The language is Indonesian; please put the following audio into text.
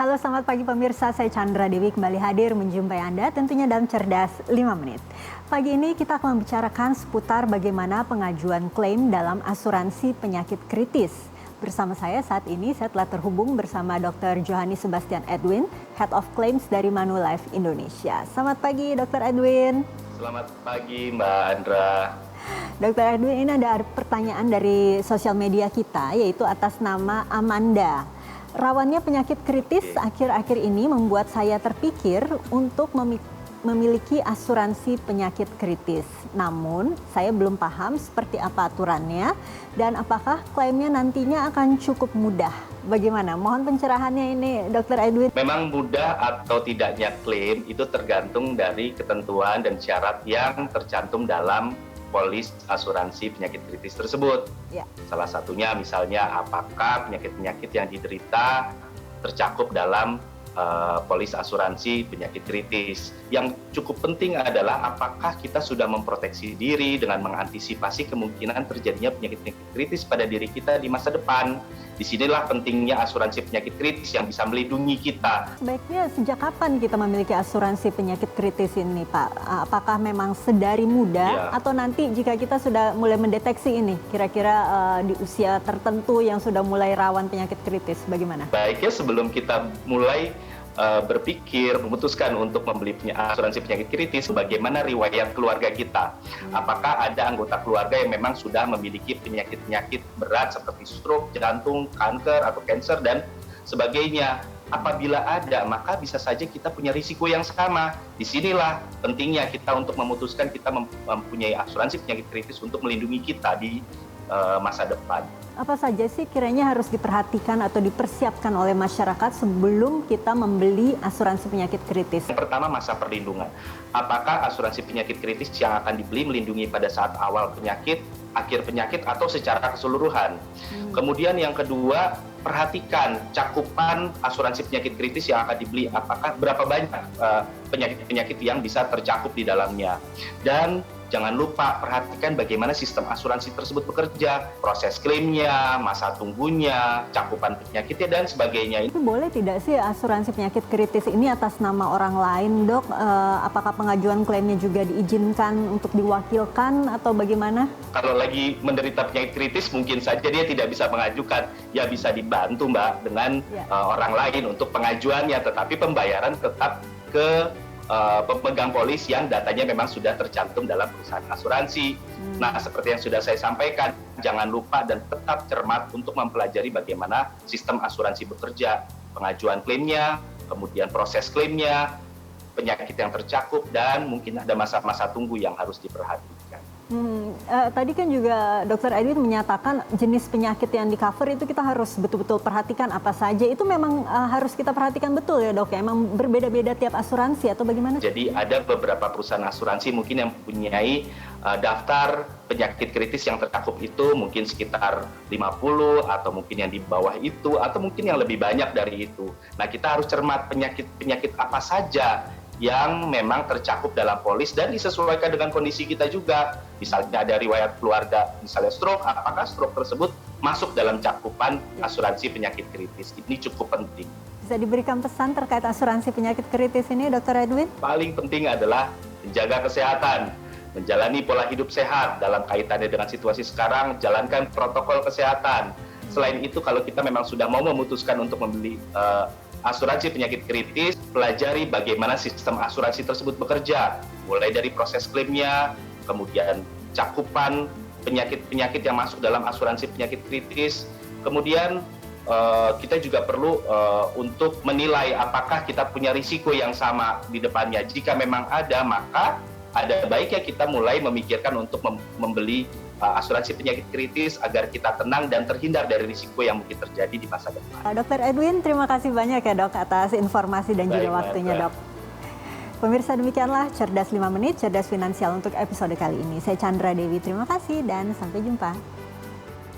Halo, selamat pagi pemirsa. Saya Chandra Dewi kembali hadir menjumpai Anda tentunya dalam Cerdas 5 Menit. Pagi ini kita akan membicarakan seputar bagaimana pengajuan klaim dalam asuransi penyakit kritis. Bersama saya saat ini saya telah terhubung bersama Dr. Johannes Sebastian Edwin, Head of Claims dari Manulife Indonesia. Selamat pagi Dr. Edwin. Selamat pagi Mbak Andra. Dr. Edwin, ini ada pertanyaan dari sosial media kita yaitu atas nama Amanda. Rawannya penyakit kritis akhir-akhir ini membuat saya terpikir untuk memiliki asuransi penyakit kritis. Namun, saya belum paham seperti apa aturannya dan apakah klaimnya nantinya akan cukup mudah. Bagaimana? Mohon pencerahannya ini, Dr. Edwin. Memang mudah atau tidaknya klaim itu tergantung dari ketentuan dan syarat yang tercantum dalam polis asuransi penyakit kritis tersebut. Ya. Salah satunya misalnya apakah penyakit-penyakit yang diderita tercakup dalam polis asuransi penyakit kritis. Yang cukup penting adalah apakah kita sudah memproteksi diri dengan mengantisipasi kemungkinan terjadinya penyakit-penyakit kritis pada diri kita di masa depan. Disinilah pentingnya asuransi penyakit kritis yang bisa melindungi kita. Sebaiknya sejak kapan kita memiliki asuransi penyakit kritis ini, Pak? Apakah memang sedari muda atau nanti jika kita sudah mulai mendeteksi ini, kira-kira di usia tertentu yang sudah mulai rawan penyakit kritis, bagaimana? Baiknya sebelum kita mulai berpikir, memutuskan untuk membeli asuransi penyakit kritis, bagaimana riwayat keluarga kita. Apakah ada anggota keluarga yang memang sudah memiliki penyakit-penyakit berat seperti stroke, jantung, kanker, atau cancer, dan sebagainya. Apabila ada, maka bisa saja kita punya risiko yang sama. Disinilah pentingnya kita untuk memutuskan kita mempunyai asuransi penyakit kritis untuk melindungi kita di masa depan. Apa saja sih kiranya harus diperhatikan atau dipersiapkan oleh masyarakat sebelum kita membeli asuransi penyakit kritis? Yang pertama, masa perlindungan. Apakah asuransi penyakit kritis yang akan dibeli melindungi pada saat awal penyakit, akhir penyakit, atau secara keseluruhan? Kemudian yang kedua, perhatikan cakupan asuransi penyakit kritis yang akan dibeli. Apakah berapa banyak penyakit-penyakit yang bisa tercakup di dalamnya? Dan jangan lupa perhatikan bagaimana sistem asuransi tersebut bekerja, proses klaimnya, masa tunggunya, cakupan penyakitnya, dan sebagainya. Itu boleh tidak sih asuransi penyakit kritis ini atas nama orang lain, Dok? Apakah pengajuan klaimnya juga diizinkan untuk diwakilkan atau bagaimana? Kalau lagi menderita penyakit kritis, mungkin saja dia tidak bisa mengajukan. Ya bisa dibantu, Mbak, dengan orang lain untuk pengajuannya, tetapi pembayaran tetap ke pemegang polis yang datanya memang sudah tercantum dalam perusahaan asuransi. Nah, seperti yang sudah saya sampaikan, jangan lupa dan tetap cermat untuk mempelajari bagaimana sistem asuransi bekerja, pengajuan klaimnya, kemudian proses klaimnya, penyakit yang tercakup, dan mungkin ada masa-masa tunggu yang harus diperhatikan. Tadi kan juga Dr. Edwin menyatakan jenis penyakit yang di-cover itu kita harus betul-betul perhatikan apa saja. Itu memang harus kita perhatikan betul ya, Dok? Ya? Emang berbeda-beda tiap asuransi atau bagaimana? Jadi ada beberapa perusahaan asuransi mungkin yang mempunyai daftar penyakit kritis yang tercakup itu mungkin sekitar 50 atau mungkin yang di bawah itu atau mungkin yang lebih banyak dari itu. Nah, kita harus cermat penyakit-penyakit apa saja yang memang tercakup dalam polis dan disesuaikan dengan kondisi kita juga. Misalnya ada riwayat keluarga, misalnya stroke, apakah stroke tersebut masuk dalam cakupan asuransi penyakit kritis? Ini cukup penting. Bisa diberikan pesan terkait asuransi penyakit kritis ini, Dr. Edwin? Paling penting adalah menjaga kesehatan, menjalani pola hidup sehat dalam kaitannya dengan situasi sekarang, jalankan protokol kesehatan. Selain itu, kalau kita memang sudah mau memutuskan untuk membeli asuransi penyakit kritis, pelajari bagaimana sistem asuransi tersebut bekerja, mulai dari proses klaimnya, kemudian cakupan penyakit-penyakit yang masuk dalam asuransi penyakit kritis, kemudian kita juga perlu untuk menilai apakah kita punya risiko yang sama di depannya. Jika memang ada, maka ada baiknya kita mulai memikirkan untuk membeli asuransi penyakit kritis agar kita tenang dan terhindar dari risiko yang mungkin terjadi di masa depan. Dr. Edwin, terima kasih banyak ya, Dok, atas informasi dan juga waktunya, Dok. Pemirsa, demikianlah Cerdas 5 Menit, Cerdas Finansial untuk episode kali ini. Saya Chandra Dewi, terima kasih dan sampai jumpa.